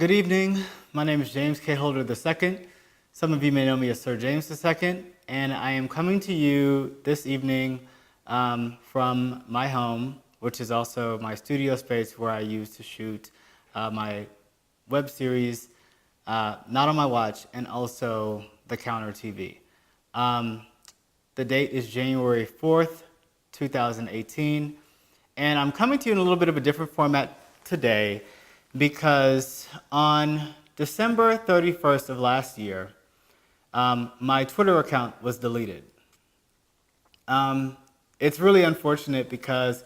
Good evening. My name is James K. Holder II. Some of you may know me as Sir James II, and I am coming to you this evening from my home, which is also my studio space where I use to shoot my web series, Not on My Watch, and also the Counter TV. The date is January 4th, 2018, and I'm coming to you in a little bit of a different format today because on December 31st of last year, my Twitter account was deleted. It's really unfortunate because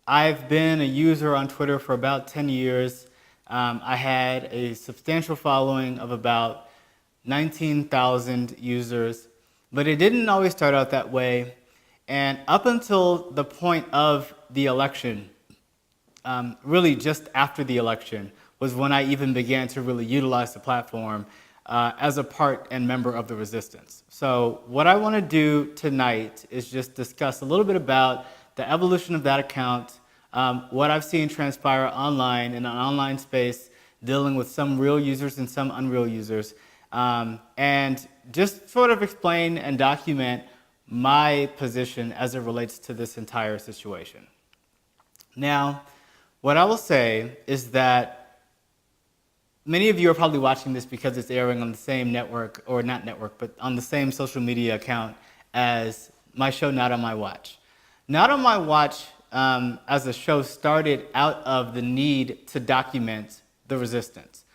I've been a user on Twitter for about 10 years. I had a substantial following of about 19,000 users, but it didn't always start out that way. And up until the point of the election, really just after the election, was when I even began to really utilize the platform as a part and member of the resistance. So what I want to do tonight is just discuss a little bit about the evolution of that account, what I've seen transpire online in an online space, dealing with some real users and some unreal users, and just sort of explain and document my position as it relates to this entire situation. Now, what I will say is that many of you are probably watching this because it's airing on the same network, or not network, but on the same social media account as my show, Not on My Watch. Not on My Watch as a show started out of the need to document the resistance.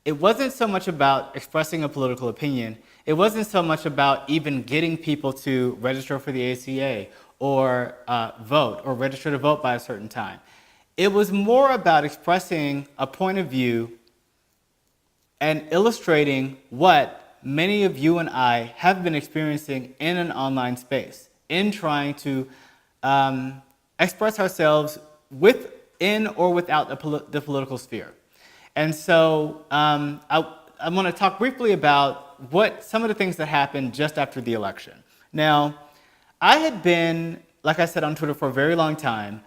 It wasn't so much about expressing a political opinion. It wasn't so much about even getting people to register for the ACA or vote or register to vote by a certain time. It was more about expressing a point of view and illustrating what many of you and I have been experiencing in an online space, in trying to express ourselves within or without the political sphere. And so I want to talk briefly about some of the things that happened just after the election. Now, I had been, like I said, on Twitter for a very long time.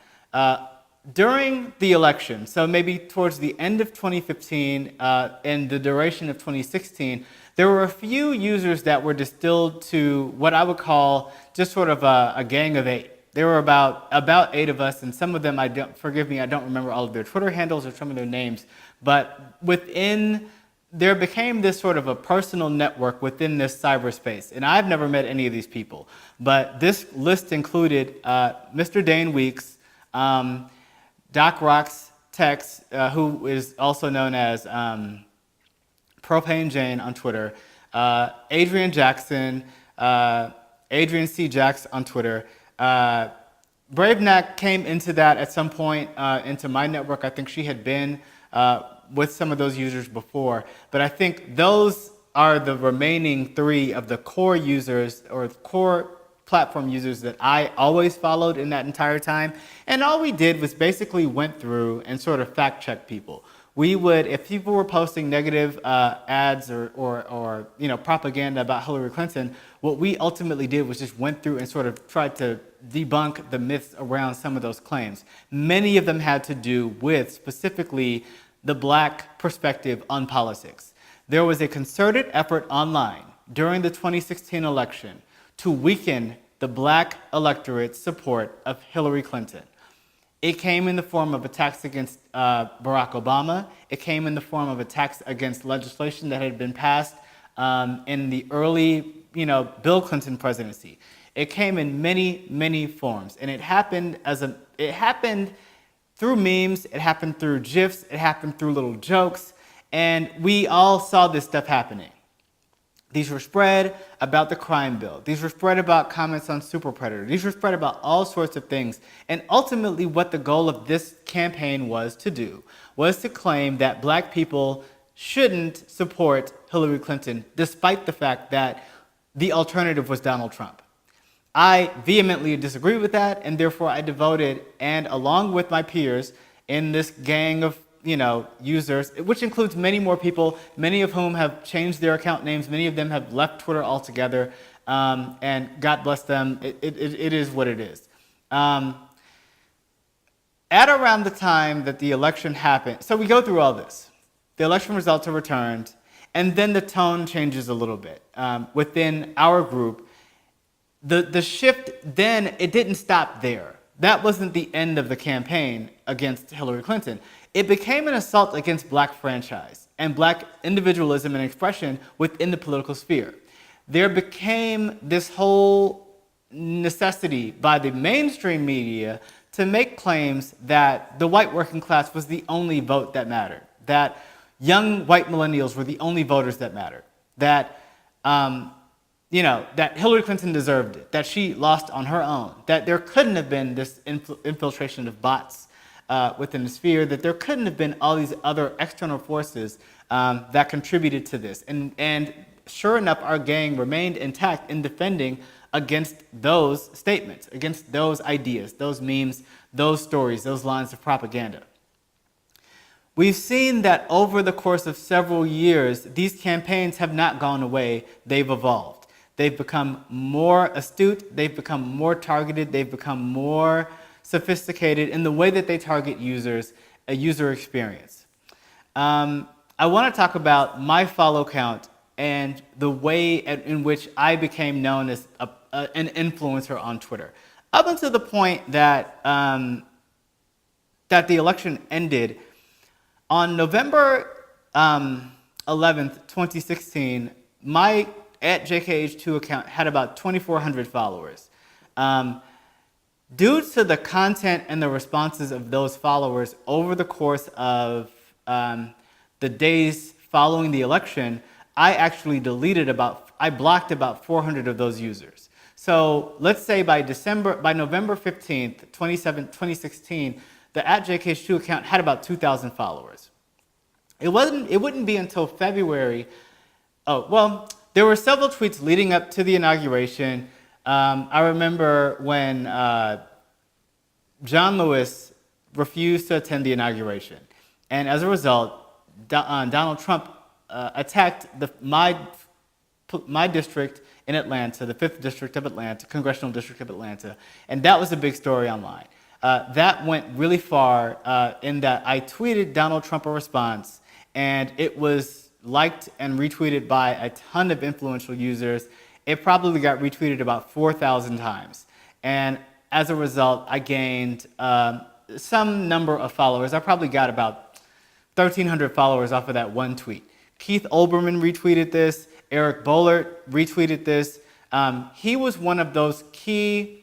During the election, so maybe towards the end of 2015 and the duration of 2016, there were a few users that were distilled to what I would call just sort of a gang of 8. There were about 8 of us, and some of them, forgive me, I don't remember all of their Twitter handles or some of their names, but there became this sort of a personal network within this cyberspace. And I've never met any of these people, but this list included Mr. Dane Weeks, Doc Rocks Tex, who is also known as Propane Jane on Twitter, Adrian Jackson, Adrian C. Jax on Twitter. Bravenack came into that at some point into my network. I think she had been with some of those users before, but I think those are the remaining 3 of the core users or core platform users that I always followed in that entire time. And all we did was basically went through and sort of fact check people. We would, if people were posting negative ads or propaganda about Hillary Clinton, what we ultimately did was just went through and sort of tried to debunk the myths around some of those claims. Many of them had to do with specifically the Black perspective on politics. There was a concerted effort online during the 2016 election to weaken the Black electorate's support of Hillary Clinton. It came in the form of attacks against Barack Obama. It came in the form of attacks against legislation that had been passed in the early, Bill Clinton presidency. It came in many, many forms, and it happened through memes. It happened through GIFs. It happened through little jokes, and we all saw this stuff happening. These were spread about the crime bill. These were spread about comments on Super Predator. These were spread about all sorts of things. And ultimately what the goal of this campaign was to do was to claim that Black people shouldn't support Hillary Clinton, despite the fact that the alternative was Donald Trump. I vehemently disagree with that, and therefore I devoted, and along with my peers in this gang of users, which includes many more people, many of whom have changed their account names. Many of them have left Twitter altogether, and God bless them. It is what it is. At around the time that the election happened, so we go through all this. the election results are returned, and then the tone changes a little bit within our group. The shift then, it didn't stop there. That wasn't the end of the campaign against Hillary Clinton. It became an assault against black franchise and black individualism and expression within the political sphere. There became this whole necessity by the mainstream media to make claims that the white working class was the only vote that mattered, that young white millennials were the only voters that mattered, that that Hillary Clinton deserved it, that she lost on her own, that there couldn't have been this infiltration of bots within the sphere, that there couldn't have been all these other external forces that contributed to this. And sure enough, our gang remained intact in defending against those statements, against those ideas, those memes, those stories, those lines of propaganda. We've seen that over the course of several years, these campaigns have not gone away, they've evolved. They've become more astute, they've become more targeted, they've become more sophisticated in the way that they target users, a user experience. I want to talk about my follow count and the way in which I became known as an influencer on Twitter. Up until the point that, that the election ended, on November 11th, 2016, my @JKH2 account had about 2,400 followers. Due to the content and the responses of those followers over the course of the days following the election, I actually I blocked about 400 of those users. So let's say by November 15th, 2016, the @JKH2 account had about 2,000 followers. It wouldn't be until February. There were several tweets leading up to the inauguration. I remember when John Lewis refused to attend the inauguration. And as a result, Donald Trump attacked my district in Atlanta, the 5th District of Atlanta, Congressional District of Atlanta. And that was a big story online. That went really far in that I tweeted Donald Trump a response, and it was liked and retweeted by a ton of influential users. It probably got retweeted about 4,000 times. And as a result, I gained some number of followers. I probably got about 1,300 followers off of that one tweet. Keith Olbermann retweeted this. Eric Boehlert retweeted this. He was one of those key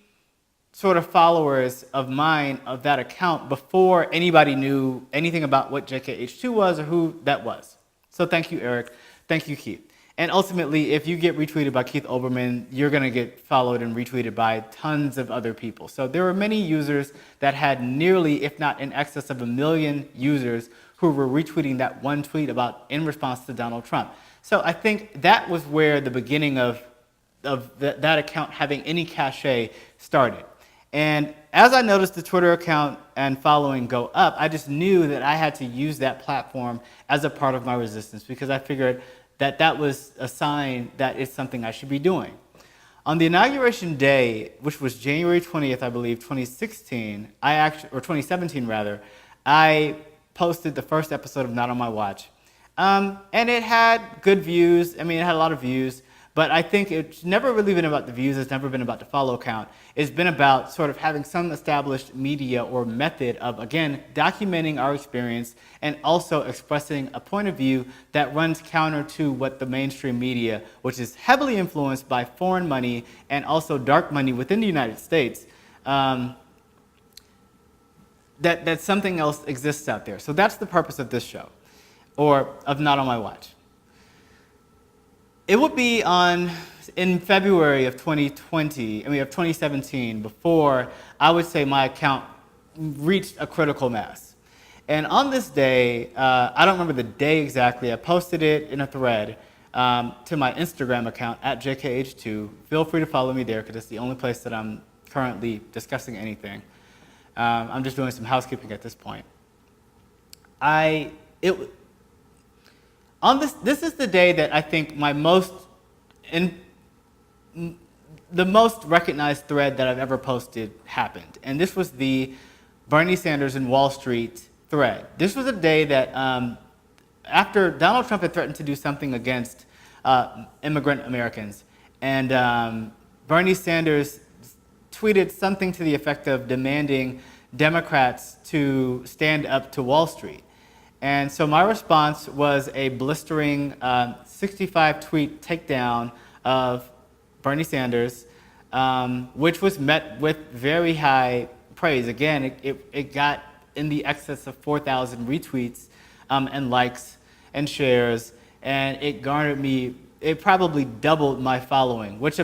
sort of followers of mine of that account before anybody knew anything about what JKH2 was or who that was. So thank you, Eric. Thank you, Keith. And ultimately, if you get retweeted by Keith Olbermann, you're going to get followed and retweeted by tons of other people. So there were many users that had nearly, if not in excess of 1 million users who were retweeting that one tweet in response to Donald Trump. So I think that was where the beginning of that account having any cachet started. And as I noticed the Twitter account and following go up, I just knew that I had to use that platform as a part of my resistance, because I figured that that was a sign that it's something I should be doing. On the inauguration day, which was January 20th, I believe, 2017 rather, I posted the first episode of Not on My Watch. And it had good views. I mean, it had a lot of views. But I think it's never really been about the views. It's never been about the follow count. It's been about sort of having some established media or method of, again, documenting our experience and also expressing a point of view that runs counter to what the mainstream media, which is heavily influenced by foreign money and also dark money within the United States, that something else exists out there. So that's the purpose of this show, or of Not on My Watch. It would be in February of 2017, before I would say my account reached a critical mass. And on this day, I don't remember the day exactly, I posted it in a thread to my Instagram account @JKH2. Feel free to follow me there, because it's the only place that I'm currently discussing anything. I'm just doing some housekeeping at this point. This is the day that I think the most recognized thread that I've ever posted happened. And this was the Bernie Sanders and Wall Street thread. This was a day that after Donald Trump had threatened to do something against immigrant Americans, and Bernie Sanders tweeted something to the effect of demanding Democrats to stand up to Wall Street. And so my response was a blistering 65 tweet takedown of Bernie Sanders, which was met with very high praise. Again, it got in the excess of 4,000 retweets and likes and shares, and it garnered me, it probably doubled my following, which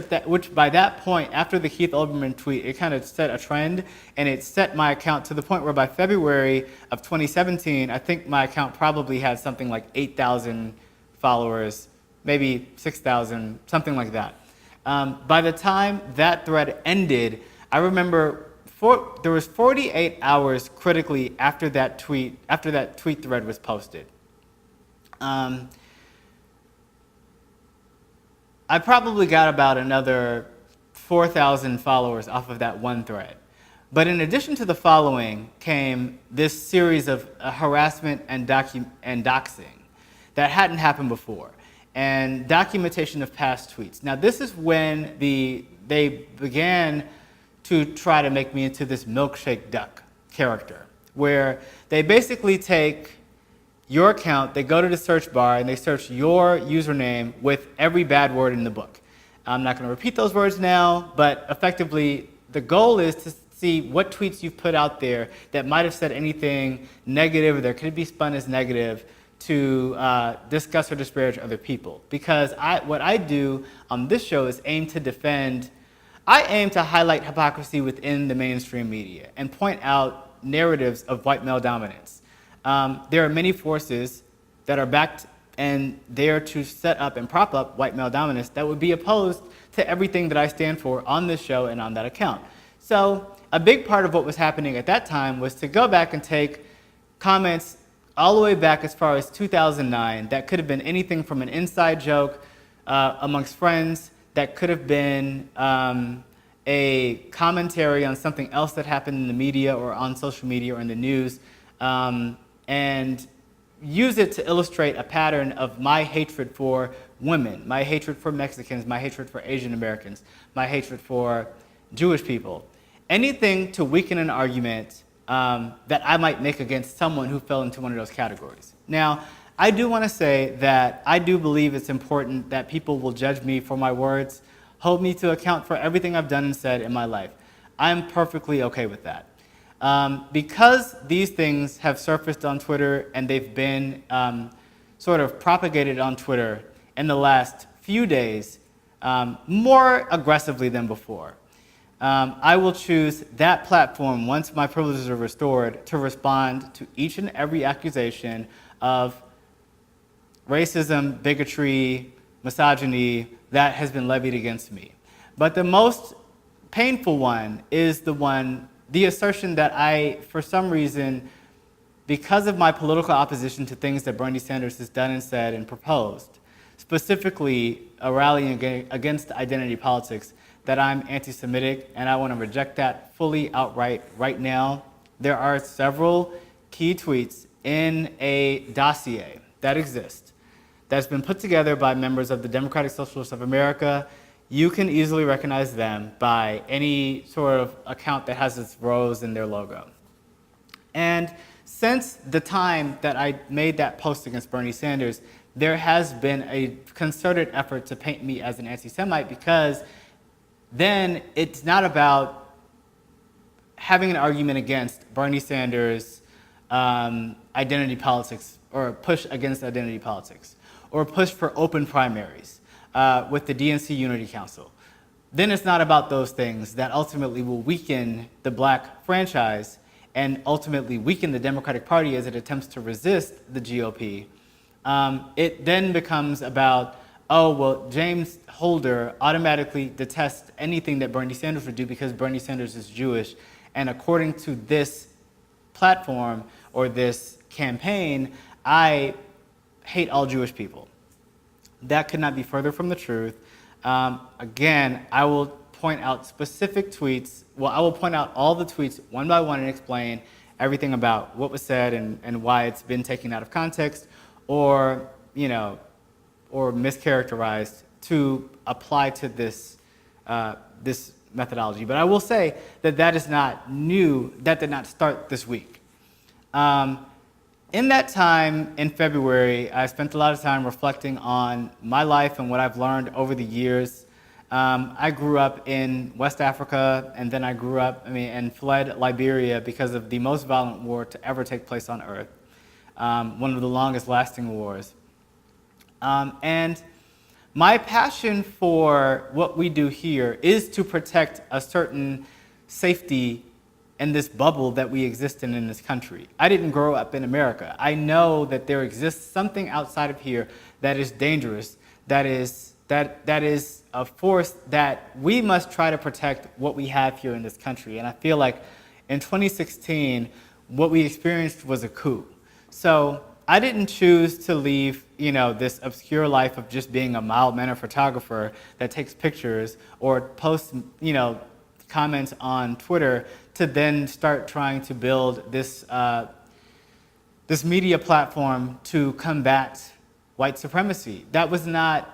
by that point, after the Keith Olbermann tweet, it kind of set a trend, and it set my account to the point where by February of 2017, I think my account probably had something like 8,000 followers, maybe 6,000, something like that. By the time that thread ended, I remember there was 48 hours critically after that tweet thread was posted. I probably got about another 4,000 followers off of that one thread. But in addition to the following came this series of harassment and doxing that hadn't happened before, and documentation of past tweets. Now this is when they began to try to make me into this milkshake duck character, where they basically take your account, they go to the search bar and they search your username with every bad word in the book. I'm not going to repeat those words now, but effectively the goal is to see what tweets you've put out there that might have said anything negative or that could be spun as negative to discuss or disparage other people. Because what I do on this show is aim to highlight hypocrisy within the mainstream media and point out narratives of white male dominance. There are many forces that are backed and there to set up and prop up white male dominance that would be opposed to everything that I stand for on this show and on that account. So a big part of what was happening at that time was to go back and take comments all the way back as far as 2009 that could have been anything from an inside joke amongst friends, that could have been a commentary on something else that happened in the media or on social media or in the news, and use it to illustrate a pattern of my hatred for women, my hatred for Mexicans, my hatred for Asian Americans, my hatred for Jewish people. Anything to weaken an argument that I might make against someone who fell into one of those categories. Now, I do want to say that I do believe it's important that people will judge me for my words, hold me to account for everything I've done and said in my life. I'm perfectly okay with that. Because these things have surfaced on Twitter and they've been sort of propagated on Twitter in the last few days more aggressively than before, I will choose that platform once my privileges are restored to respond to each and every accusation of racism, bigotry, misogyny that has been levied against me. But the most painful one is the assertion that I, for some reason, because of my political opposition to things that Bernie Sanders has done and said and proposed, specifically a rallying against identity politics, that I'm anti-Semitic, and I want to reject that fully outright right now. There are several key tweets in a dossier that exists that's been put together by members of the Democratic Socialists of America. You can easily recognize them by any sort of account that has its rose in their logo. And since the time that I made that post against Bernie Sanders, there has been a concerted effort to paint me as an anti-Semite, because then it's not about having an argument against Bernie Sanders' identity politics or push against identity politics or push for open primaries with the DNC Unity Council. Then it's not about those things that ultimately will weaken the black franchise and ultimately weaken the Democratic Party as it attempts to resist the GOP. It then becomes about, oh, well, James Holder automatically detests anything that Bernie Sanders would do because Bernie Sanders is Jewish. And according to this platform or this campaign, I hate all Jewish people. That could not be further from the truth. Again, I will point out specific tweets. Well, I will point out all the tweets one by one and explain everything about what was said and why it's been taken out of context, or, or mischaracterized to apply to this methodology. But I will say that that is not new. That did not start this week. In that time in February, I spent a lot of time reflecting on my life and what I've learned over the years. I grew up in West Africa, and then I grew up, and fled Liberia because of the most violent war to ever take place on Earth, one of the longest lasting wars. And my passion for what we do here is to protect a certain safety in this bubble that we exist in this country. I didn't grow up in America. I know that there exists something outside of here that is dangerous, that is a force that we must try to protect what we have here in this country. And I feel like in 2016, what we experienced was a coup. So I didn't choose to leave, this obscure life of just being a mild-mannered photographer that takes pictures or posts, comments on Twitter to then start trying to build this this media platform to combat white supremacy. That was not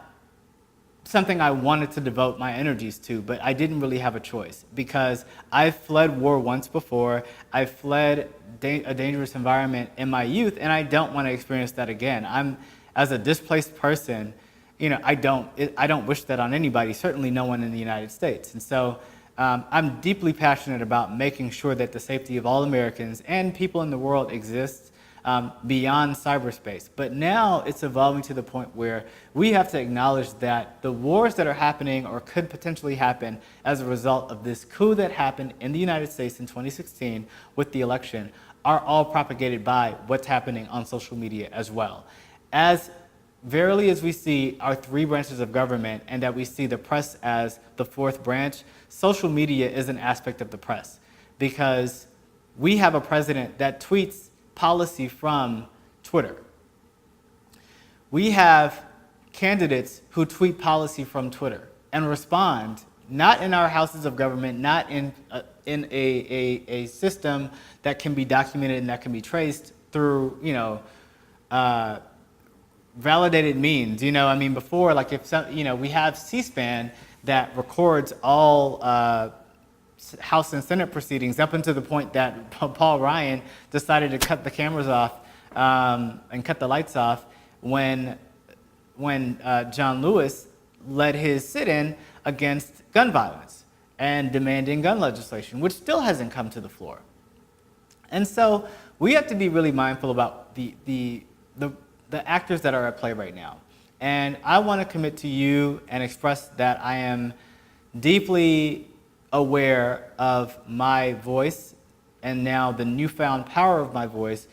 something I wanted to devote my energies to, but I didn't really have a choice because I've fled war once before. I fled a dangerous environment in my youth, and I don't want to experience that again. As a displaced person, I don't wish that on anybody, certainly no one in the United States. And so I'm deeply passionate about making sure that the safety of all Americans and people in the world exists beyond cyberspace. But now it's evolving to the point where we have to acknowledge that the wars that are happening or could potentially happen as a result of this coup that happened in the United States in 2016 with the election are all propagated by what's happening on social media as well. As verily as we see our three branches of government and that we see the press as the fourth branch, social media is an aspect of the press because we have a president that tweets policy from Twitter. We have candidates who tweet policy from Twitter and respond, not in our houses of government, not in a system that can be documented and that can be traced through, validated means. Before, like if we have C-SPAN that records all House and Senate proceedings up until the point that Paul Ryan decided to cut the cameras off and cut the lights off when John Lewis led his sit-in against gun violence and demanding gun legislation, which still hasn't come to the floor. And so we have to be really mindful about the actors that are at play right now. And I want to commit to you and express that I am deeply aware of my voice and now the newfound power of my voice.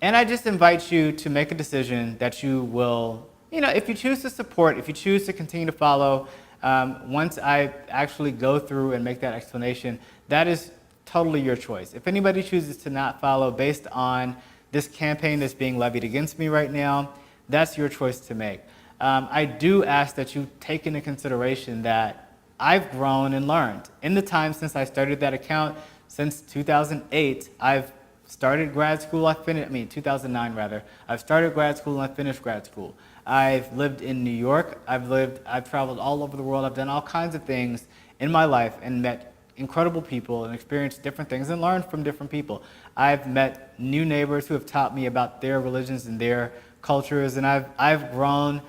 And I just invite you to make a decision that you will, if you choose to support, if you choose to continue to follow, once I actually go through and make that explanation, that is totally your choice. If anybody chooses to not follow based on this campaign that's being levied against me right now, that's your choice to make. I do ask that you take into consideration that I've grown and learned. In the time since I started that account, since 2008, I've started grad school, 2009 rather. I've started grad school and I finished grad school. I've lived in New York, I've traveled all over the world, I've done all kinds of things in my life and met incredible people and experienced different things and learned from different people. I've met new neighbors who have taught me about their religions and their cultures, and I've grown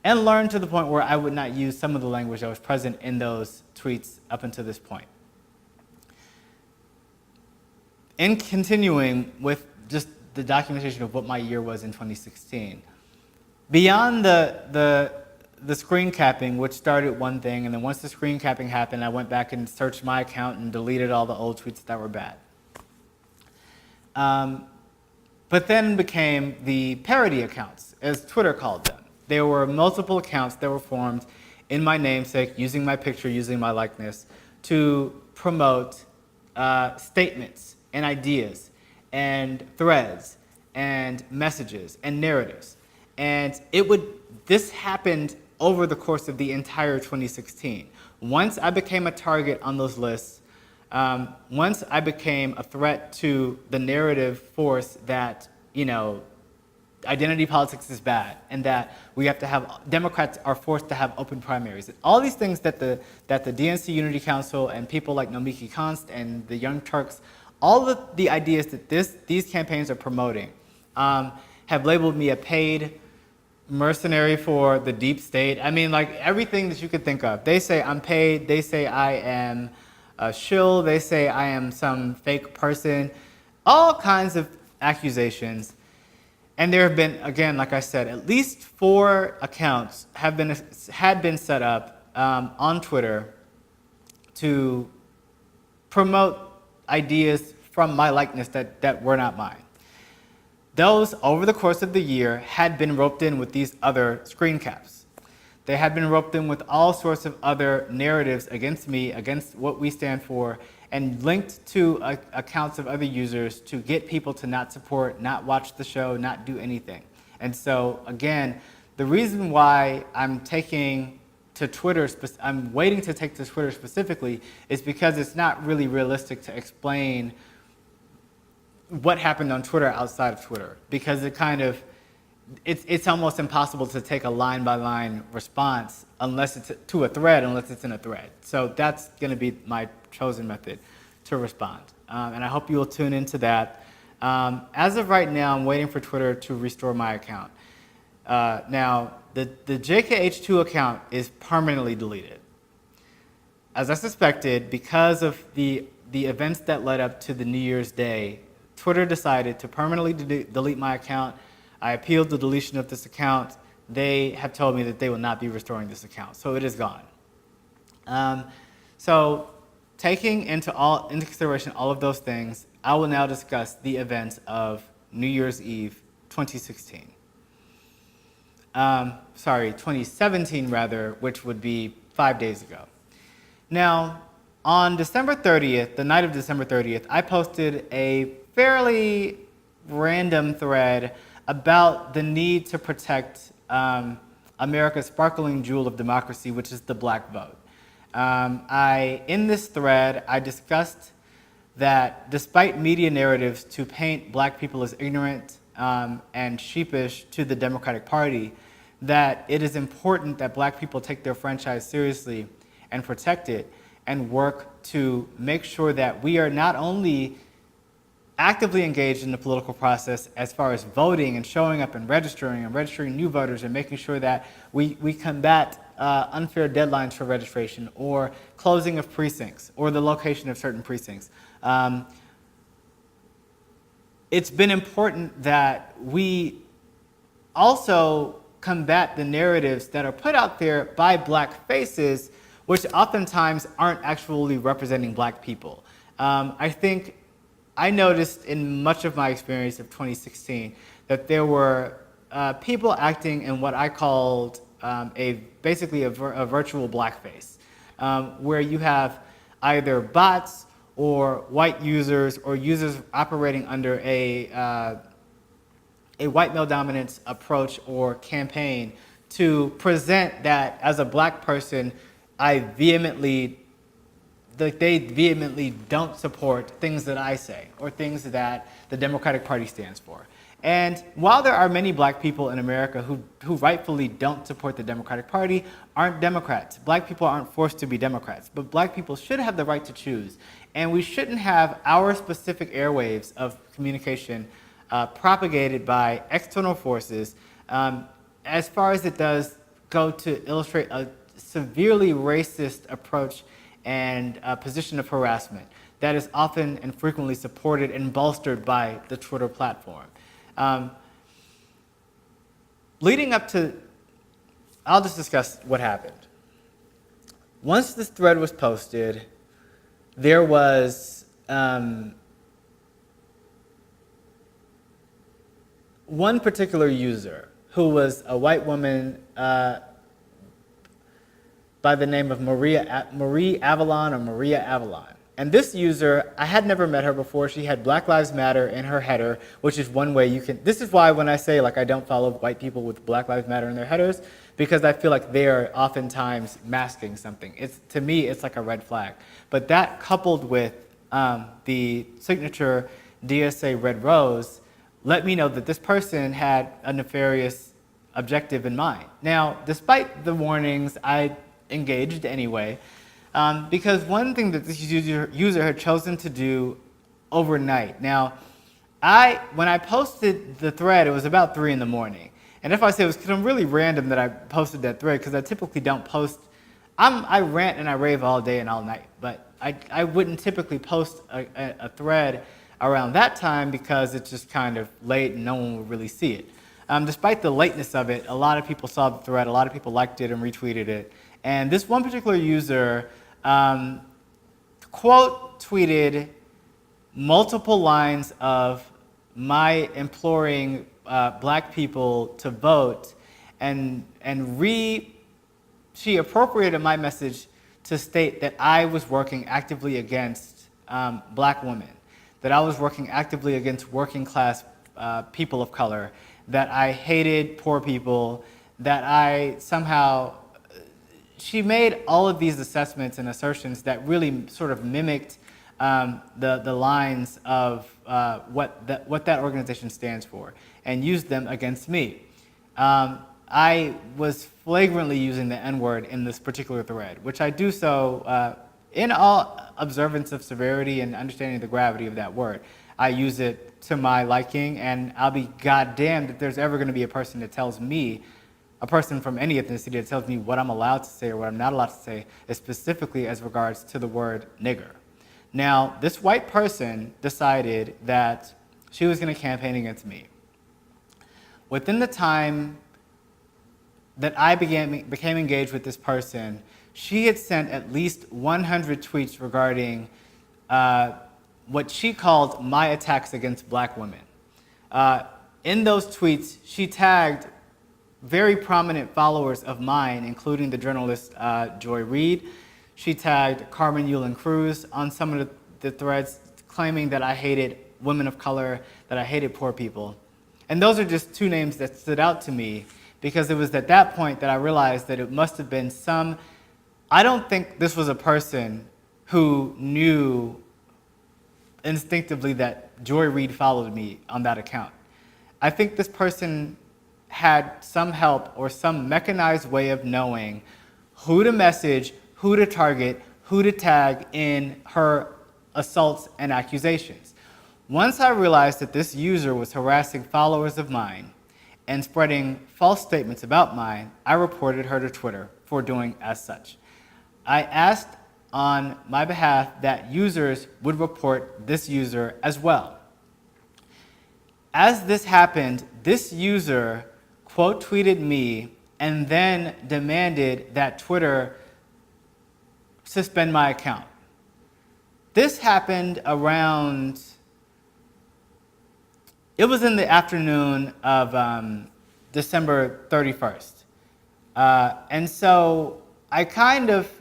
and learned to the point where I would not use some of the language that was present in those tweets up until this point. In continuing with just the documentation of what my year was in 2016, beyond the screen capping, which started one thing, and then once the screen capping happened, I went back and searched my account and deleted all the old tweets that were bad. But then became the parody accounts, as Twitter called them. There were multiple accounts that were formed in my namesake, using my picture, using my likeness, to promote statements and ideas and threads and messages and narratives. And this happened over the course of the entire 2016. Once I became a target on those lists, once I became a threat to the narrative force that, identity politics is bad, and that we have to have, Democrats are forced to have open primaries. All these things that the DNC Unity Council and people like Nomiki Konst and the Young Turks, all of the ideas that these campaigns are promoting have labeled me a paid mercenary for the deep state. I mean, like everything that you could think of. They say I'm paid, they say I am a shill, they say I am some fake person, all kinds of accusations. And there have been, again, like I said, at least 4 accounts had been set up on Twitter to promote ideas from my likeness that were not mine. Those, over the course of the year, had been roped in with these other screen caps. They had been roped in with all sorts of other narratives against me, against what we stand for, and linked to accounts of other users to get people to not support, not watch the show, not do anything. And so, again, the reason why I'm taking to Twitter, I'm waiting to take to Twitter specifically, is because it's not really realistic to explain what happened on Twitter outside of Twitter, because it's almost impossible to take a line-by-line response unless it's to a thread, unless it's in a thread. So that's going to be my chosen method to respond. And I hope you will tune into that. As of right now, I'm waiting for Twitter to restore my account. Now, the JKH2 account is permanently deleted. As I suspected, because of the events that led up to the New Year's Day, Twitter decided to permanently delete my account. I appealed the deletion of this account. They have told me that they will not be restoring this account, so it is gone. So taking into consideration all of those things, I will now discuss the events of New Year's Eve 2016. 2017 rather, which would be 5 days ago. Now, on December 30th, the night of December 30th, I posted a fairly random thread about the need to protect America's sparkling jewel of democracy, which is the black vote. In this thread, I discussed that despite media narratives to paint black people as ignorant and sheepish to the Democratic Party, that it is important that black people take their franchise seriously and protect it and work to make sure that we are not only actively engaged in the political process as far as voting and showing up and registering new voters and making sure that we combat unfair deadlines for registration or closing of precincts or the location of certain precincts. It's been important that we also combat the narratives that are put out there by black faces, which oftentimes aren't actually representing black people. I think I noticed in much of my experience of 2016 that there were people acting in what I called basically a virtual blackface, where you have either bots or white users or users operating under a white male dominance approach or campaign to present that as a black person, they vehemently don't support things that I say or things that the Democratic Party stands for. And while there are many black people in America who rightfully don't support the Democratic Party, aren't Democrats. Black people aren't forced to be Democrats, but black people should have the right to choose. And we shouldn't have our specific airwaves of communication propagated by external forces, as far as it does go to illustrate a severely racist approach and a position of harassment that is often and frequently supported and bolstered by the Twitter platform. Leading up to, I'll just discuss what happened. Once this thread was posted, there was one particular user who was a white woman by the name of Marie Avalon or Maria Avalon. And this user, I had never met her before. She had Black Lives Matter in her header, which is one way you can, this is why when I say like I don't follow white people with Black Lives Matter in their headers, because I feel like they're oftentimes masking something. To me, it's like a red flag. But that coupled with the signature DSA Red Rose let me know that this person had a nefarious objective in mind. Now, despite the warnings, I engaged anyway, because one thing that this user had chosen to do overnight. Now, when I posted the thread, it was about 3 in the morning. And if I say it was kind of really random that I posted that thread, because I typically don't post, I rant and I rave all day and all night, but I wouldn't typically post a thread around that time because it's just kind of late and no one would really see it. Despite the lateness of it, a lot of people saw the thread, a lot of people liked it and retweeted it. And this one particular user quote tweeted multiple lines of my imploring black people to vote, and she appropriated my message to state that I was working actively against black women, that I was working actively against working class people of color, that I hated poor people, that I somehow, she made all of these assessments and assertions that really sort of mimicked the lines of what that organization stands for, and used them against me. I was flagrantly using the N-word in this particular thread, which I do so in all observance of severity and understanding the gravity of that word. I use it to my liking, and I'll be goddamned if there's ever going to be a person that tells me, a person from any ethnicity that tells me what I'm allowed to say or what I'm not allowed to say, specifically as regards to the word nigger. Now, this white person decided that she was going to campaign against me. Within the time that I became engaged with this person, she had sent at least 100 tweets regarding what she called my attacks against black women. In those tweets, she tagged very prominent followers of mine, including the journalist Joy Reid. She tagged Carmen Yulin Cruz on some of the threads, claiming that I hated women of color, that I hated poor people. And those are just two names that stood out to me, because it was at that point that I realized that it must have been I don't think this was a person who knew instinctively that Joy Reid followed me on that account. I think this person had some help or some mechanized way of knowing who to message, who to target, who to tag in her assaults and accusations. Once I realized that this user was harassing followers of mine and spreading false statements about mine, I reported her to Twitter for doing as such. I asked on my behalf that users would report this user as well. As this happened, this user quote tweeted me and then demanded that Twitter suspend my account. This happened around, it was in the afternoon of December 31st. And so I kind of,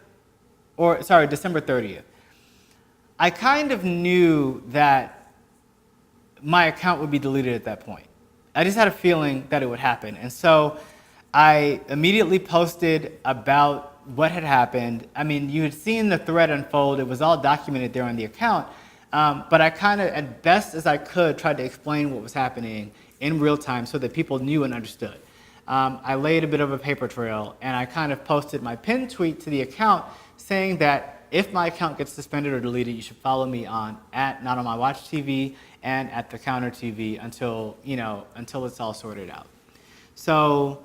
December 30th. I kind of knew that my account would be deleted at that point. I just had a feeling that it would happen. And so I immediately posted about what had happened. I mean, you had seen the thread unfold. It was all documented there on the account. But I kind of, at best as I could, tried to explain what was happening in real time so that people knew and understood. I laid a bit of a paper trail, and I kind of posted my pinned tweet to the account saying that if my account gets suspended or deleted, you should follow me on at Not On My Watch TV and at The Counter TV until it's all sorted out. So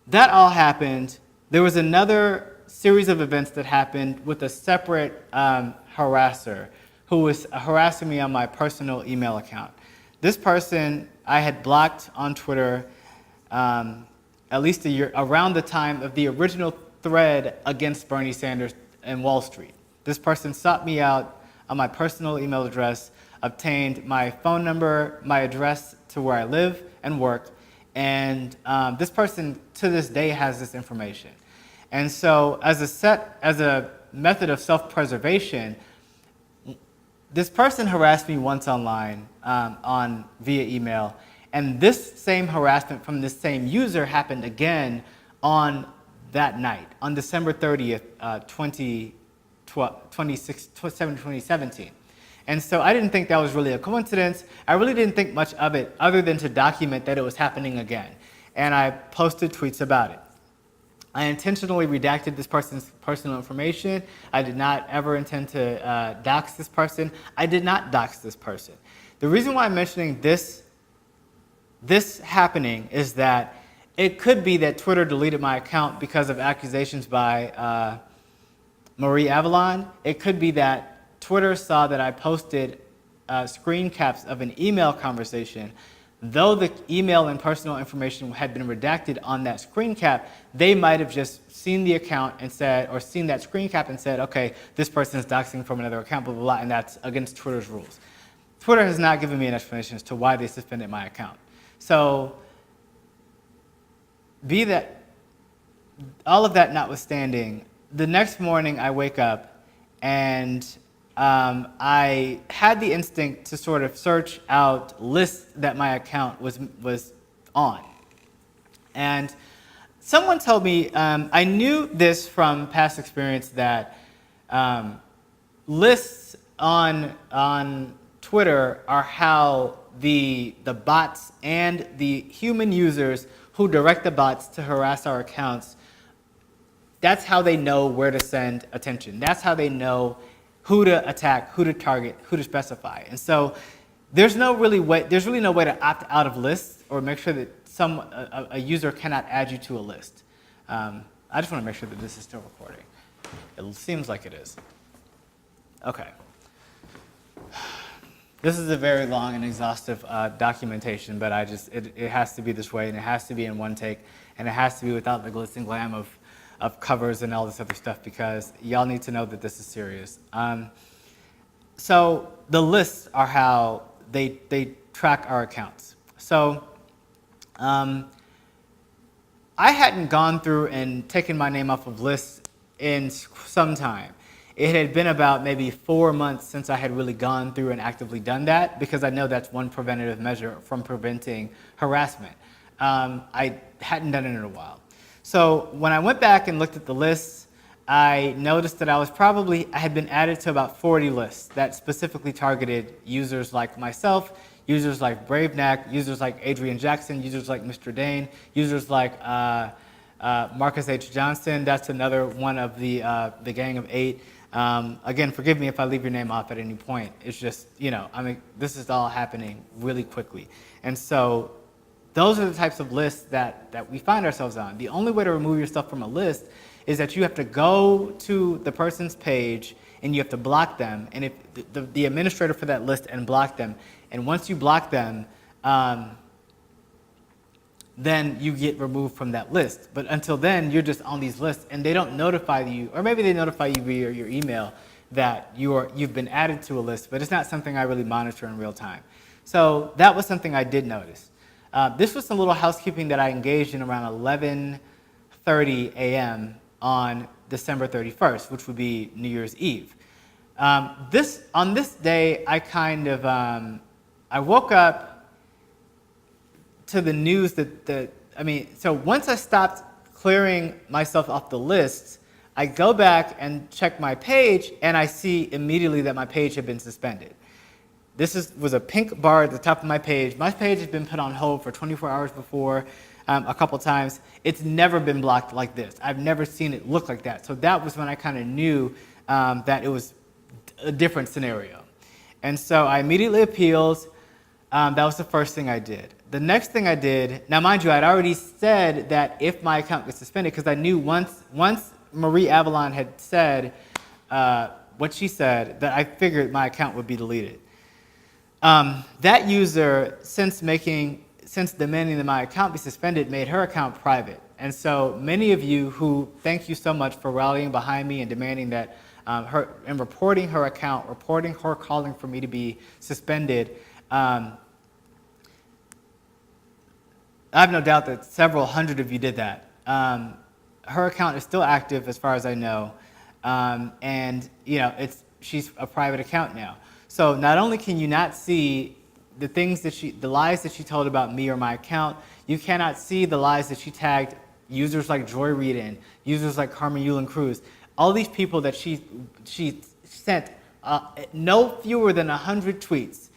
that all happened. There was another series of events that happened with a separate harasser who was harassing me on my personal email account. This person I had blocked on Twitter at least a year, around the time of the original thread against Bernie Sanders and Wall Street. This person sought me out on my personal email address, obtained my phone number, my address to where I live and work, and this person to this day has this information. And so as a method of self-preservation, this person harassed me once online via email, and this same harassment from this same user happened again on that night, on December 30th, 2017. And so I didn't think that was really a coincidence. I really didn't think much of it other than to document that it was happening again. And I posted tweets about it. I intentionally redacted this person's personal information. I did not ever intend to dox this person. I did not dox this person. The reason why I'm mentioning this happening is that it could be that Twitter deleted my account because of accusations by Marie Avalon. It could be that Twitter saw that I posted screen caps of an email conversation. Though the email and personal information had been redacted on that screen cap, they might have just seen the account and said, or seen that screen cap and said, okay, this person is doxing from another account, blah, blah, blah, and that's against Twitter's rules. Twitter has not given me an explanation as to why they suspended my account. So, be that, all of that notwithstanding, the next morning I wake up and I had the instinct to sort of search out lists that my account was on. And someone told me, I knew this from past experience, that lists on Twitter are how the bots and the human users who direct the bots to harass our accounts, that's how they know where to send attention. That's how they know who to attack, who to target, who to specify. And so there's really no way to opt out of lists or make sure that a user cannot add you to a list. I just want to make sure that this is still recording. It seems like it is. Okay. This is a very long and exhaustive documentation, but it has to be this way, and it has to be in one take, and it has to be without the glitz and glam of covers and all this other stuff, because y'all need to know that this is serious. So the lists are how they track our accounts. So I hadn't gone through and taken my name off of lists in some time. It had been about maybe 4 months since I had really gone through and actively done that, because I know that's one preventative measure from preventing harassment. I hadn't done it in a while. So when I went back and looked at the lists, I noticed that I had been added to about 40 lists that specifically targeted users like myself, users like BraveNack, users like Adrian Jackson, users like Mr. Dane, users like Marcus H. Johnson. That's another one of the Gang of 8. Again, forgive me if I leave your name off at any point. It's just, this is all happening really quickly. And so those are the types of lists that we find ourselves on. The only way to remove yourself from a list is that you have to go to the person's page and you have to block them, and if the administrator for that list, and block them. And once you block them, then you get removed from that list. But until then, you're just on these lists, and they don't notify you, or maybe they notify you via your email that you've been added to a list, but it's not something I really monitor in real time. So that was something I did notice. This was some little housekeeping that I engaged in around 11:30 a.m. on December 31st, which would be New Year's Eve. On this day, I woke up to the news so once I stopped clearing myself off the lists, I go back and check my page, and I see immediately that my page had been suspended. This was a pink bar at the top of my page. My page has been put on hold for 24 hours before, a couple times. It's never been blocked like this. I've never seen it look like that. So that was when I kind of knew that it was a different scenario. And so I immediately appealed. That was the first thing I did. The next thing I did, now mind you, I'd already said that if my account gets suspended, because I knew once Marie Avalon had said what she said, that I figured my account would be deleted. That user, since demanding that my account be suspended, made her account private. And so many of you who, thank you so much for rallying behind me and demanding that and reporting her account, reporting her calling for me to be suspended. I have no doubt that several hundred of you did that. Her account is still active as far as I know. And she's a private account now. So not only can you not see the lies that she told about me or my account, you cannot see the lies that she tagged users like Joy Reid in, users like Carmen Yulin Cruz, all these people that she sent no fewer than 100 tweets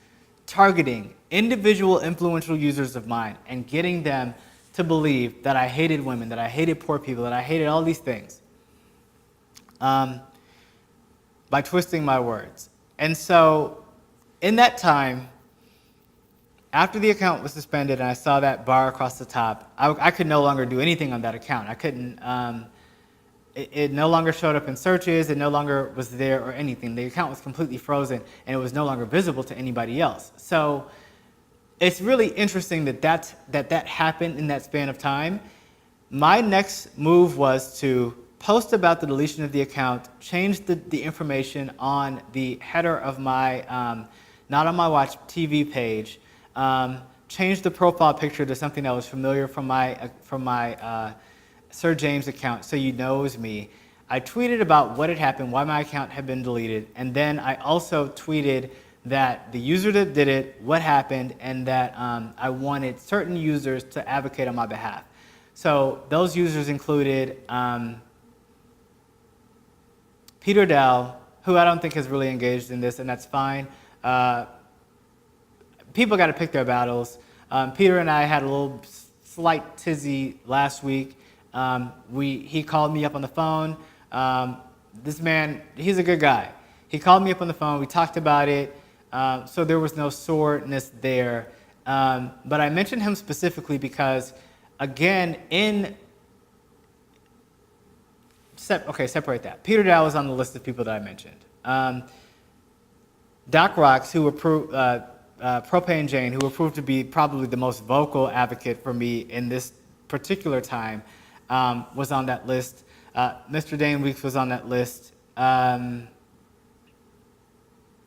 targeting individual influential users of mine and getting them to believe that I hated women, that I hated poor people, that I hated all these things by twisting my words. And so in that time, after the account was suspended and I saw that bar across the top, I could no longer do anything on that account. I couldn't, it no longer showed up in searches, it no longer was there or anything. The account was completely frozen and it was no longer visible to anybody else. So it's really interesting that happened in that span of time. My next move was to post about the deletion of the account, change the information on the header of my Not On My Watch TV page, change the profile picture to something that was familiar from my Sir James account, so you know it was me. I tweeted about what had happened, why my account had been deleted, and then I also tweeted that the user that did it, what happened, and that I wanted certain users to advocate on my behalf. So those users included Peter Dow, who I don't think has really engaged in this, and that's fine. People got to pick their battles. Peter and I had a little slight tizzy last week. He called me up on the phone. This man, he's a good guy. He called me up on the phone. We talked about it. So there was no soreness there. But I mentioned him specifically because, again, separate that. Peter Dow was on the list of people that I mentioned. Doc Rocks, who approved, Propane Jane, who proved to be probably the most vocal advocate for me in this particular time, was on that list. Mr. Dane Weeks was on that list. And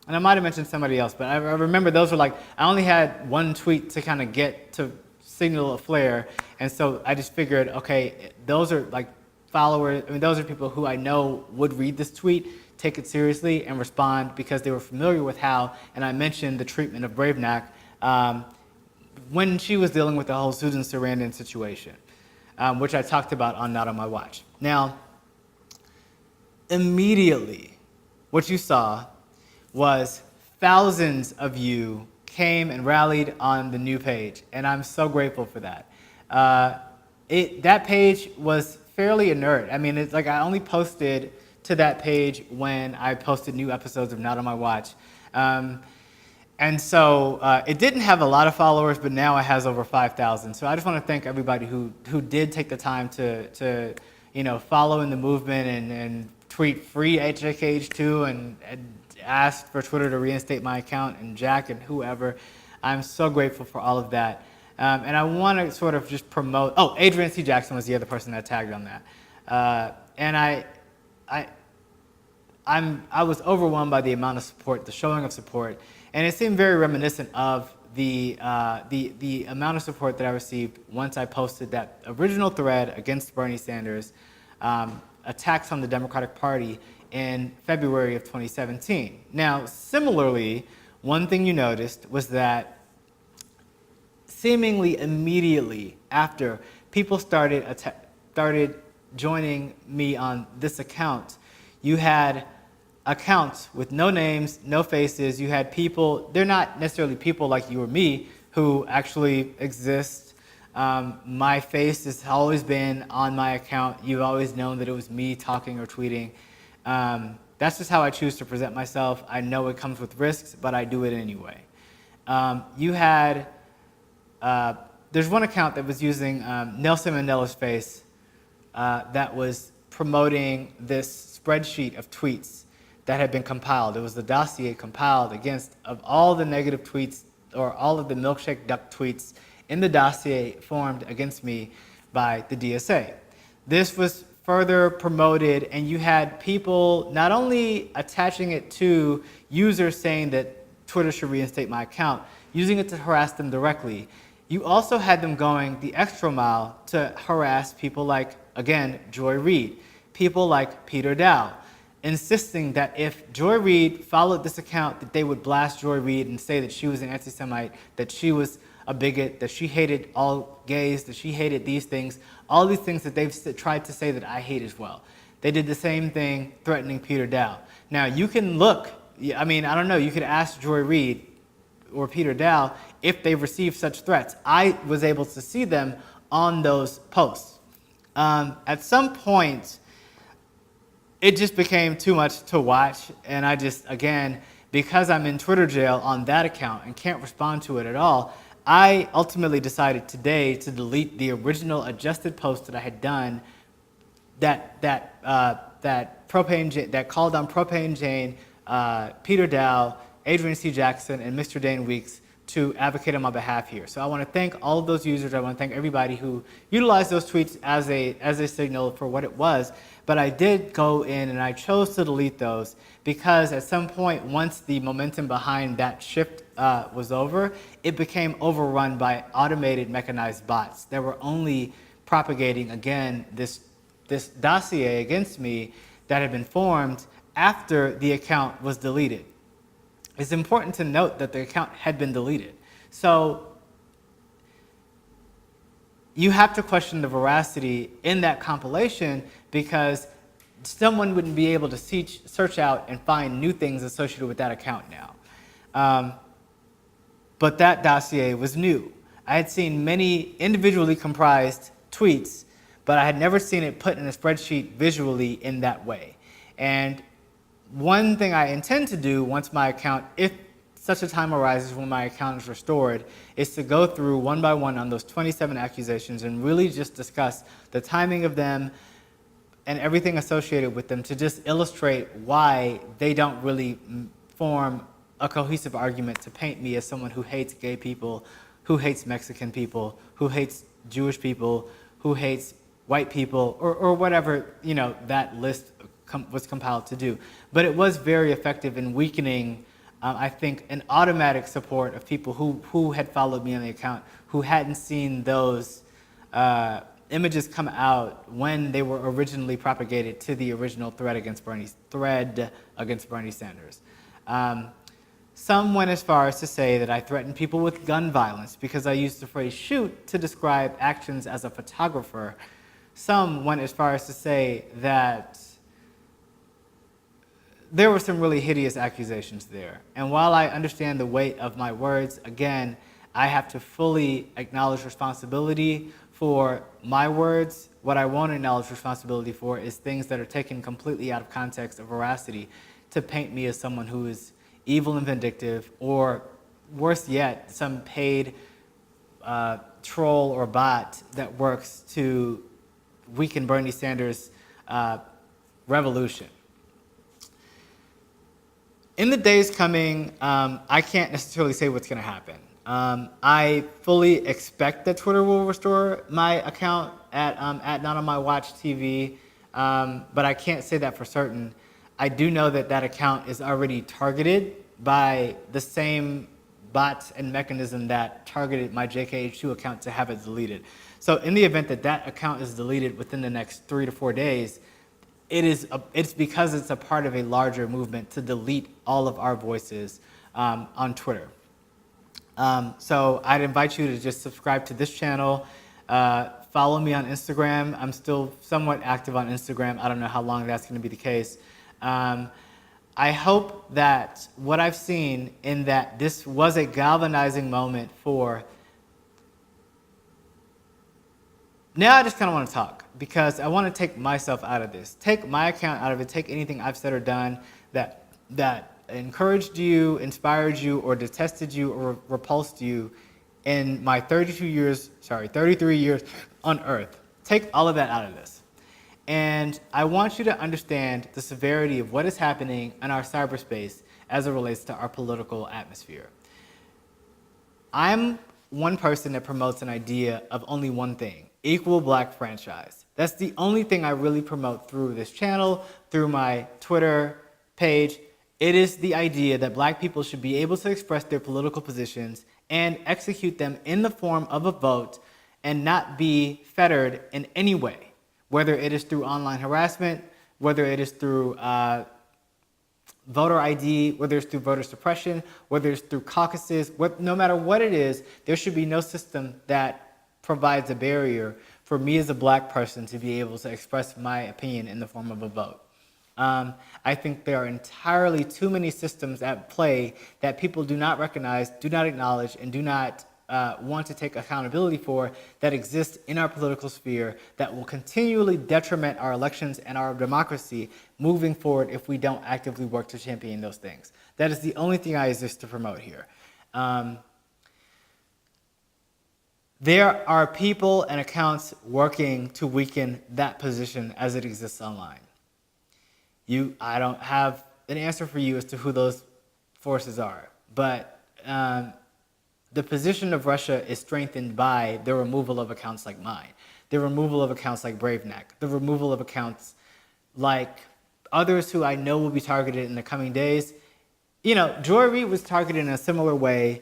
I might have mentioned somebody else, but I remember those were like, I only had one tweet to kind of get to signal a flare. And so I just figured, okay, those are like followers, I mean, those are people who I know would read this tweet, take it seriously, and respond because they were familiar with how, and I mentioned the treatment of Bravenack when she was dealing with the whole Susan Sarandon situation, which I talked about on Not On My Watch. Now, immediately, what you saw was thousands of you came and rallied on the new page, and I'm so grateful for that. That page was fairly inert. I mean, it's like I only posted to that page when I posted new episodes of Not On My Watch. And so it didn't have a lot of followers, but now it has over 5,000. So I just want to thank everybody who did take the time to follow in the movement and tweet free HJKH2 and asked for Twitter to reinstate my account, and Jack and whoever. I'm so grateful for all of that. And I want to sort of just promote, Adrian Jackson was the other person that tagged on that. And I was overwhelmed by the amount of support, the showing of support, and it seemed very reminiscent of the amount of support that I received once I posted that original thread against Bernie Sanders, attacks on the Democratic Party in February of 2017. Now, similarly, one thing you noticed was that seemingly immediately after people started joining me on this account, you had accounts with no names, no faces. You had people, they're not necessarily people like you or me who actually exist. My face has always been on my account. You've always known that it was me talking or tweeting. That's just how I choose to present myself. I know it comes with risks, but I do it anyway. You had, there's one account that was using Nelson Mandela's face that was promoting this spreadsheet of tweets that had been compiled. It was the dossier compiled of all the negative tweets or all of the milkshake duck tweets in the dossier formed against me by the DSA. This was further promoted, and you had people not only attaching it to users saying that Twitter should reinstate my account, using it to harass them directly. You also had them going the extra mile to harass people like, again, Joy Reid, people like Peter Dow, insisting that if Joy Reid followed this account, that they would blast Joy Reid and say that she was an anti-Semite, that she was a bigot, that she hated all gays, that she hated these things, all these things that they've tried to say that I hate as well. They did the same thing threatening Peter Dow. Now, you can look I mean, I don't know. You could ask Joy Reid or Peter Dow if they've received such threats. I was able to see them on those posts. At some point, it just became too much to watch, and I just, again, because I'm in Twitter jail on that account and can't respond to it at all, I ultimately decided today to delete the original adjusted post that I had done that called on Propane Jane, Peter Dow, Adrian Jackson, and Mr. Dane Weeks to advocate on my behalf here. So I want to thank all of those users. I want to thank everybody who utilized those tweets as a signal for what it was. But I did go in and I chose to delete those because at some point, once the momentum behind that shift was over, it became overrun by automated mechanized bots that were only propagating, again, this dossier against me that had been formed after the account was deleted. It's important to note that the account had been deleted. So you have to question the veracity in that compilation because someone wouldn't be able to search out and find new things associated with that account now. But that dossier was new. I had seen many individually comprised tweets, but I had never seen it put in a spreadsheet visually in that way. And one thing I intend to do once my account, if such a time arises when my account is restored, is to go through one by one on those 27 accusations and really just discuss the timing of them and everything associated with them to just illustrate why they don't really form a cohesive argument to paint me as someone who hates gay people, who hates Mexican people, who hates Jewish people, who hates white people, or whatever, you know, that list was compiled to do. But it was very effective in weakening, I think, an automatic support of people who had followed me on the account, who hadn't seen those images come out when they were originally propagated to the original thread against Bernie Sanders. Some went as far as to say that I threatened people with gun violence because I used the phrase shoot to describe actions as a photographer. Some went as far as to say that there were some really hideous accusations there. And while I understand the weight of my words, again, I have to fully acknowledge responsibility for my words. What I won't acknowledge responsibility for is things that are taken completely out of context or veracity to paint me as someone who is evil and vindictive, or worse yet, some paid troll or bot that works to weaken Bernie Sanders' revolution. In the days coming, I can't necessarily say what's going to happen. I fully expect that Twitter will restore my account at Not On My Watch TV, but I can't say that for certain. I do know that that account is already targeted by the same bots and mechanism that targeted my JKH2 account to have it deleted. So in the event that that account is deleted within the next 3 to 4 days, it's because it's a part of a larger movement to delete all of our voices on Twitter. So I'd invite you to just subscribe to this channel. Follow me on Instagram. I'm still somewhat active on Instagram. I don't know how long that's going to be the case. I hope that what I've seen in that this was a galvanizing moment for... Now I just kind of want to talk because I want to take myself out of this. Take my account out of it. Take anything I've said or done that encouraged you, inspired you, or detested you, or repulsed you in my 33 years on Earth. Take all of that out of this. And I want you to understand the severity of what is happening in our cyberspace as it relates to our political atmosphere. I'm one person that promotes an idea of only one thing: equal black franchise. That's the only thing I really promote through this channel, through my Twitter page. It is the idea that black people should be able to express their political positions and execute them in the form of a vote and not be fettered in any way, whether it is through online harassment, whether it is through voter ID, whether it's through voter suppression, whether it's through caucuses, no matter what it is, there should be no system that provides a barrier for me as a black person to be able to express my opinion in the form of a vote. I think there are entirely too many systems at play that people do not recognize, do not acknowledge, and do not want to take accountability for that exist in our political sphere that will continually detriment our elections and our democracy moving forward if we don't actively work to champion those things. That is the only thing I exist to promote here. There are people and accounts working to weaken that position as it exists online. I don't have an answer for you as to who those forces are, but the position of Russia is strengthened by the removal of accounts like mine, the removal of accounts like BraveNeck, the removal of accounts like others who I know will be targeted in the coming days. You know, Joy Reid was targeted in a similar way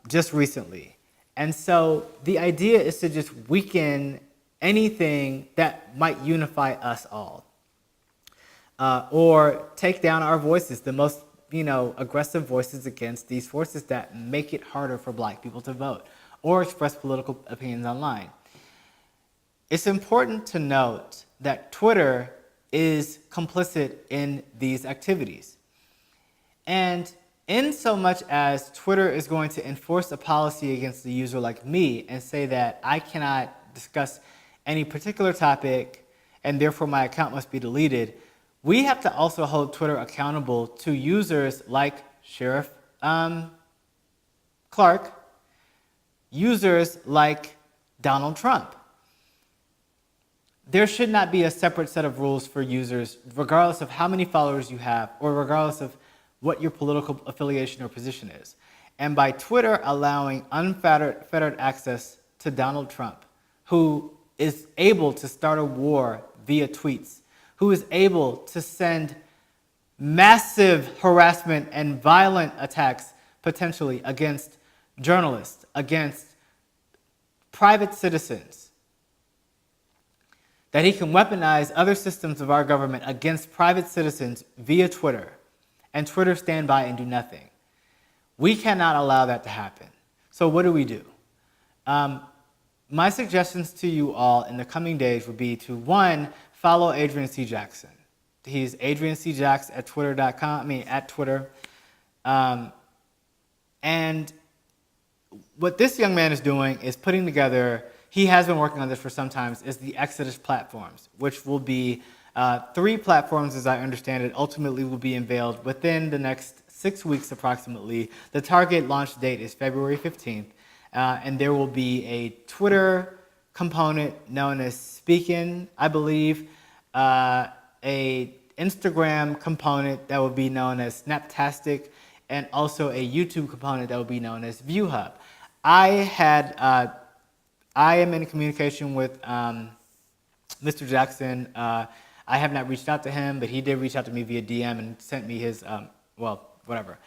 just recently. And so the idea is to just weaken anything that might unify us all. Or take down our voices, the most aggressive voices against these forces that make it harder for black people to vote or express political opinions online. It's important to note that Twitter is complicit in these activities. And in so much as Twitter is going to enforce a policy against a user like me and say that I cannot discuss any particular topic and therefore my account must be deleted, we have to also hold Twitter accountable to users like Sheriff Clark, users like Donald Trump. There should not be a separate set of rules for users, regardless of how many followers you have or regardless of what your political affiliation or position is. And by Twitter allowing unfettered access to Donald Trump, who is able to start a war via tweets, who is able to send massive harassment and violent attacks potentially against journalists, against private citizens, that he can weaponize other systems of our government against private citizens via Twitter, and Twitter stand by and do nothing. We cannot allow that to happen. So what do we do? My suggestions to you all in the coming days would be to, one, follow Adrian C. Jackson. He's adriancjax at twitter.com, at Twitter. And what this young man is doing is putting together, he has been working on this for some time, is the Exodus platforms, which will be 3 platforms, as I understand it, ultimately will be unveiled within the next 6 weeks approximately. The target launch date is February 15th, and there will be a Twitter component known as Speakin', I believe, a Instagram component that will be known as Snaptastic, and also a YouTube component that will be known as ViewHub. I am in communication with Mr. Jackson. I have not reached out to him, but he did reach out to me via DM and sent me his, whatever.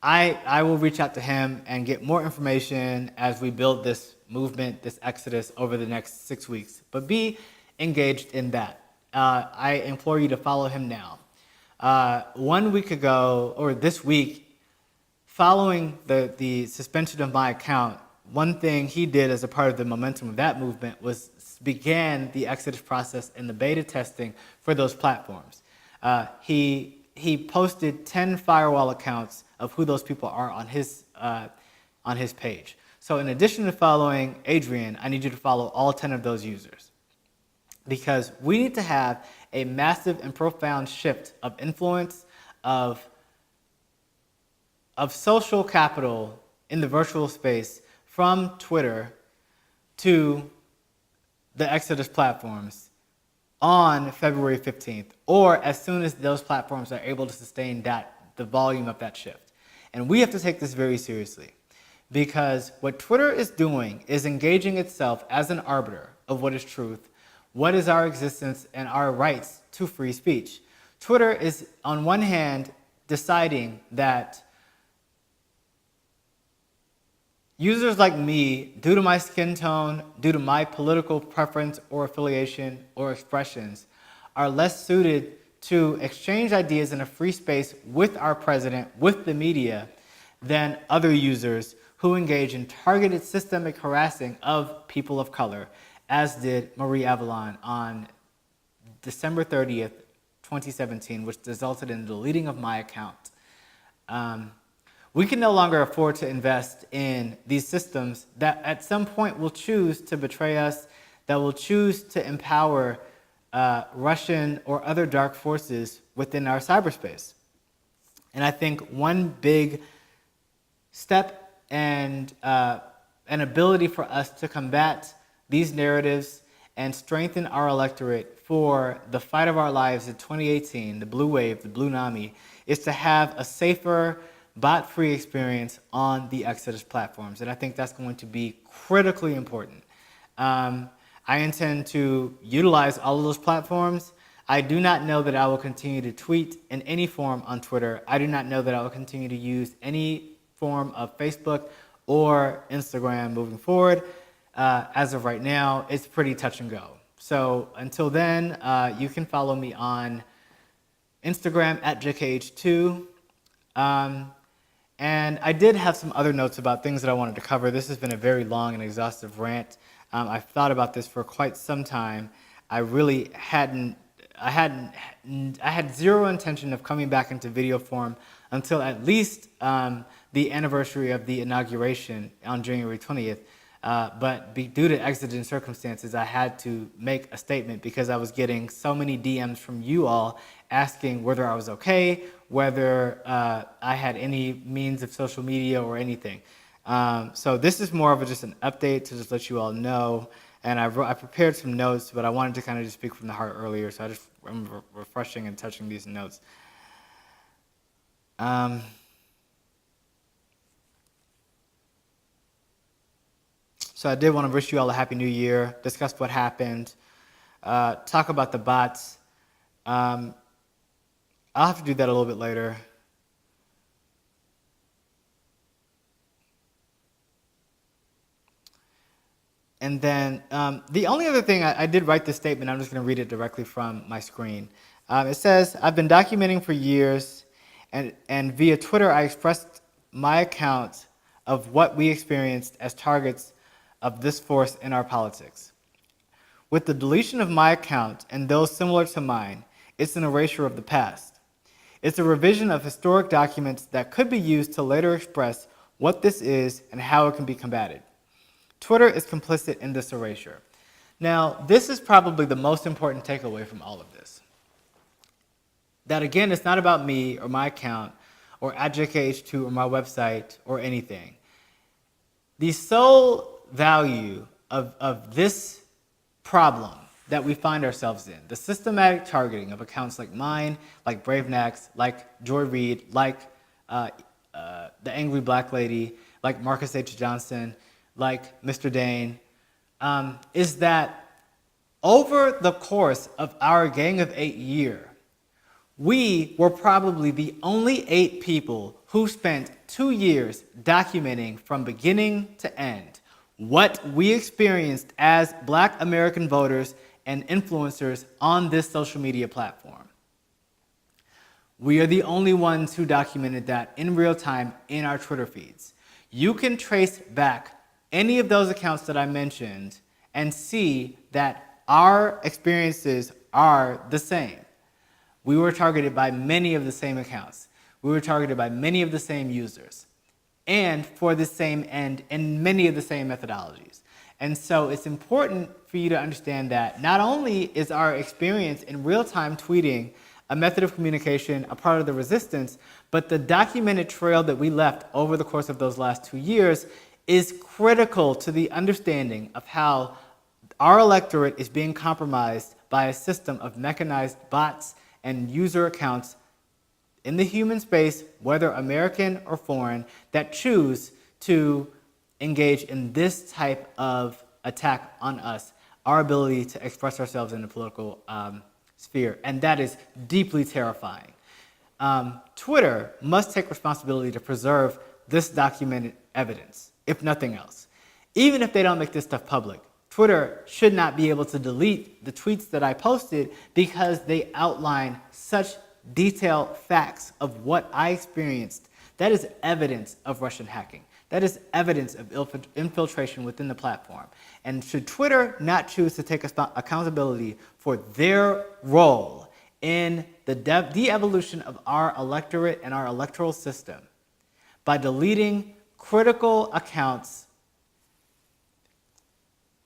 I will reach out to him and get more information as we build this movement, this exodus over the next 6 weeks. But be engaged in that. I implore you to follow him now. 1 week ago, or this week, following the suspension of my account, one thing he did as a part of the momentum of that movement was began the exodus process and the beta testing for those platforms. He posted 10 Firewall accounts of who those people are on his page. So in addition to following Adrian, I need you to follow all 10 of those users, because we need to have a massive and profound shift of influence, of social capital in the virtual space from Twitter to the Exodus platforms on February 15th, or as soon as those platforms are able to sustain the volume of that shift. And we have to take this very seriously, because what Twitter is doing is engaging itself as an arbiter of what is truth, what is our existence, and our rights to free speech. Twitter is, on one hand, deciding that users like me, due to my skin tone, due to my political preference or affiliation or expressions, are less suited to exchange ideas in a free space with our president, with the media, than other users who engage in targeted systemic harassing of people of color, as did Marie Avalon on December 30th, 2017, which resulted in the deleting of my account. We can no longer afford to invest in these systems that at some point will choose to betray us, that will choose to empower Russian or other dark forces within our cyberspace. And I think one big step and an ability for us to combat these narratives and strengthen our electorate for the fight of our lives in 2018, the blue wave, the blue NAMI, is to have a safer, bot-free experience on the Exodus platforms. And I think that's going to be critically important. I intend to utilize all of those platforms. I do not know that I will continue to tweet in any form on Twitter. I do not know that I will continue to use any form of Facebook or Instagram moving forward. As of right now, it's pretty touch and go. So until then, you can follow me on Instagram at JKH2. And I did have some other notes about things that I wanted to cover. This has been a very long and exhaustive rant. I've thought about this for quite some time. I really I had zero intention of coming back into video form until at least the anniversary of the inauguration on January 20th. But due to exigent circumstances, I had to make a statement because I was getting so many DMs from you all asking whether I was okay, whether I had any means of social media or anything. So this is more of just an update to just let you all know. And I prepared some notes, but I wanted to kind of just speak from the heart earlier, so I'm refreshing and touching these notes. So I did want to wish you all a Happy New Year, discuss what happened, talk about the bots. I'll have to do that a little bit later. And then the only other thing, I did write this statement, I'm just going to read it directly from my screen. It says, I've been documenting for years, and via Twitter I expressed my account of what we experienced as targets of this force in our politics. With the deletion of my account and those similar to mine, it's an erasure of the past. It's a revision of historic documents that could be used to later express what this is and how it can be combated. Twitter is complicit in this erasure. Now, this is probably the most important takeaway from all of this. That again, it's not about me or my account or @JKH2 or my website or anything. The sole value of this problem that we find ourselves in, the systematic targeting of accounts like mine, like BraveNax, like Joy Reid, like the Angry Black Lady, like Marcus H. Johnson, like Mr. Dane, is that over the course of our Gang of 8 year, we were probably the only 8 people who spent 2 years documenting from beginning to end what we experienced as Black American voters and influencers on this social media platform. We are the only ones who documented that in real time in our Twitter feeds. You can trace back any of those accounts that I mentioned and see that our experiences are the same. We were targeted by many of the same accounts. We were targeted by many of the same users and for the same end and many of the same methodologies. And so it's important for you to understand that not only is our experience in real-time tweeting a method of communication, a part of the resistance, but the documented trail that we left over the course of those last 2 years is critical to the understanding of how our electorate is being compromised by a system of mechanized bots and user accounts in the human space, whether American or foreign, that choose to engage in this type of attack on us, our ability to express ourselves in the political sphere. And that is deeply terrifying. Twitter must take responsibility to preserve this documented evidence, if nothing else. Even if they don't make this stuff public, Twitter should not be able to delete the tweets that I posted because they outline such detailed facts of what I experienced. That is evidence of Russian hacking. That is evidence of infiltration within the platform. And should Twitter not choose to take accountability for their role in the de-evolution of our electorate and our electoral system by deleting critical accounts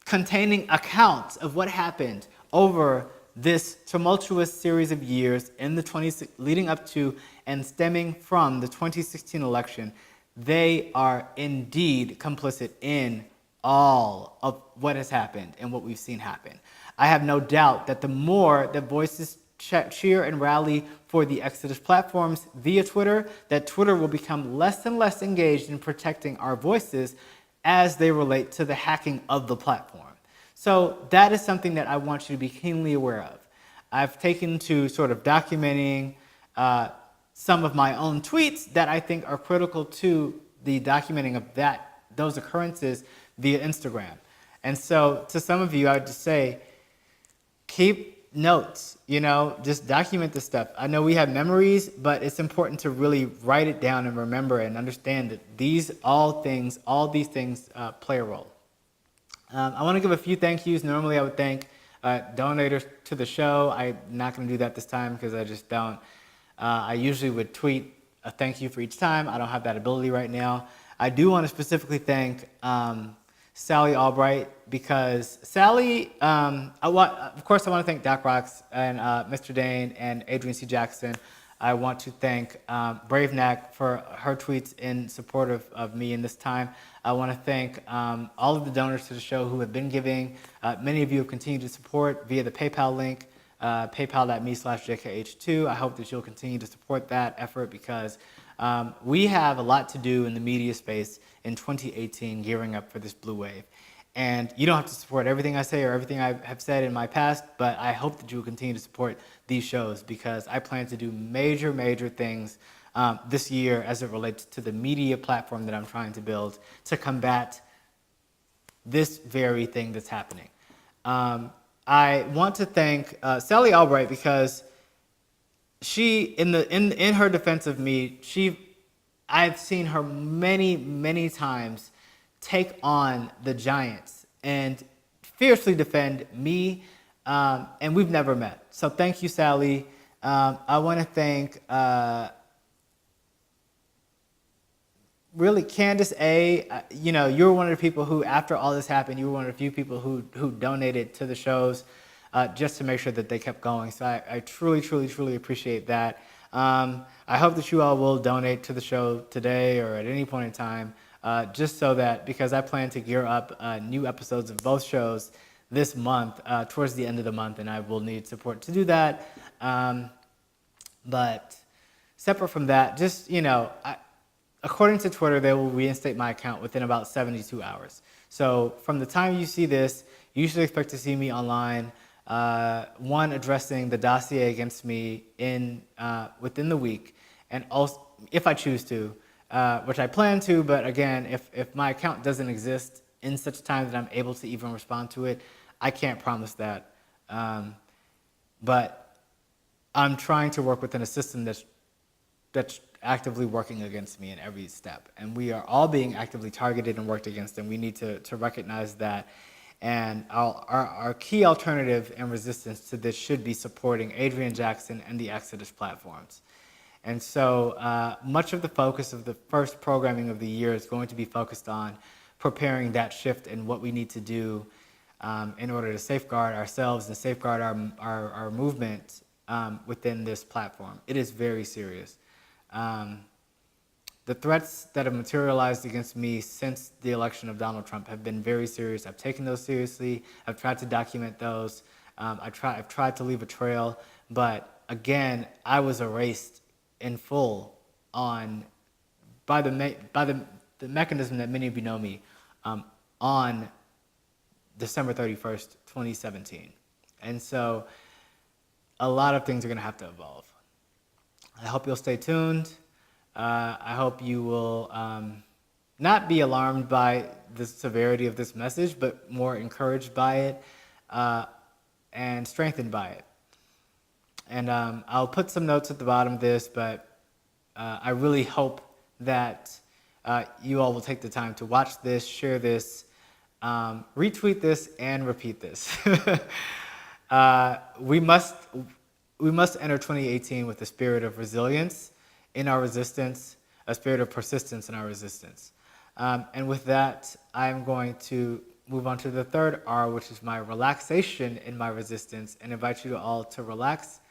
containing accounts of what happened over this tumultuous series of years in the leading up to and stemming from the 2016 election. They are indeed complicit in all of what has happened and what we've seen happen. I have no doubt that the more that voices cheer and rally for the Exodus platforms via Twitter, that Twitter will become less and less engaged in protecting our voices as they relate to the hacking of the platform. So that is something that I want you to be keenly aware of. I've taken to sort of documenting some of my own tweets that I think are critical to the documenting of those occurrences via Instagram. And so to some of you, I would just say, keep notes, just document this stuff. I know we have memories, but it's important to really write it down and remember and understand that all these things play a role. I want to give a few thank yous. Normally I would thank donators to the show. I'm not going to do that this time because I just don't. I usually would tweet a thank you for each time. I don't have that ability right now. I do want to specifically thank Sally Albright, because Sally, of course I want to thank Doc Rocks and Mr. Dane and Adrian Jackson. I want to thank Brave Knack for her tweets in support of me in this time. I want to thank all of the donors to the show who have been giving. Many of you have continued to support via the PayPal link, paypal.me/JKH2. I hope that you'll continue to support that effort, because we have a lot to do in the media space in 2018 gearing up for this blue wave. And you don't have to support everything I say or everything I have said in my past, but I hope that you will continue to support these shows, because I plan to do major, major things this year as it relates to the media platform that I'm trying to build to combat this very thing that's happening. I want to thank Sally Albright, because she, in her defense of me, I've seen her many, many times take on the giants and fiercely defend me, and we've never met. So thank you, Sally. I want to thank really Candace A. You were one of the people who, after all this happened, you were one of the few people who donated to the shows just to make sure that they kept going. So I truly, truly, truly appreciate that. I hope that you all will donate to the show today or at any point in time, just so that, because I plan to gear up new episodes of both shows this month, towards the end of the month, and I will need support to do that. But separate from that, just, according to Twitter, they will reinstate my account within about 72 hours. So from the time you see this, you should expect to see me online, one, addressing the dossier against me within the week, and also, if I choose to, which I plan to, but again, if my account doesn't exist in such time that I'm able to even respond to it, I can't promise that. But I'm trying to work within a system that's actively working against me in every step. And we are all being actively targeted and worked against, and we need to recognize that. And our key alternative and resistance to this should be supporting Adrian Jackson and the Exodus platforms. And so much of the focus of the first programming of the year is going to be focused on preparing that shift and what we need to do in order to safeguard ourselves and safeguard our movement within this platform. It is very serious. The threats that have materialized against me since the election of Donald Trump have been very serious. I've taken those seriously. I've tried to document those. I've tried to leave a trail. But again, I was erased in full by the mechanism that many of you know me on December 31st, 2017. And so a lot of things are going to have to evolve. I hope you'll stay tuned. I hope you will not be alarmed by the severity of this message, but more encouraged by it and strengthened by it. And I'll put some notes at the bottom of this, but I really hope that you all will take the time to watch this, share this, retweet this, and repeat this. we must enter 2018 with a spirit of resilience in our resistance, a spirit of persistence in our resistance. And with that, I'm going to move on to the third R, which is my relaxation in my resistance, and invite you all to relax,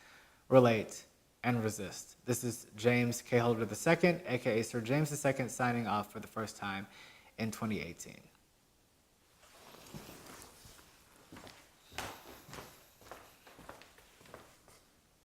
relate, and resist. This is James K. Holder II, aka Sir James II, signing off for the first time in 2018.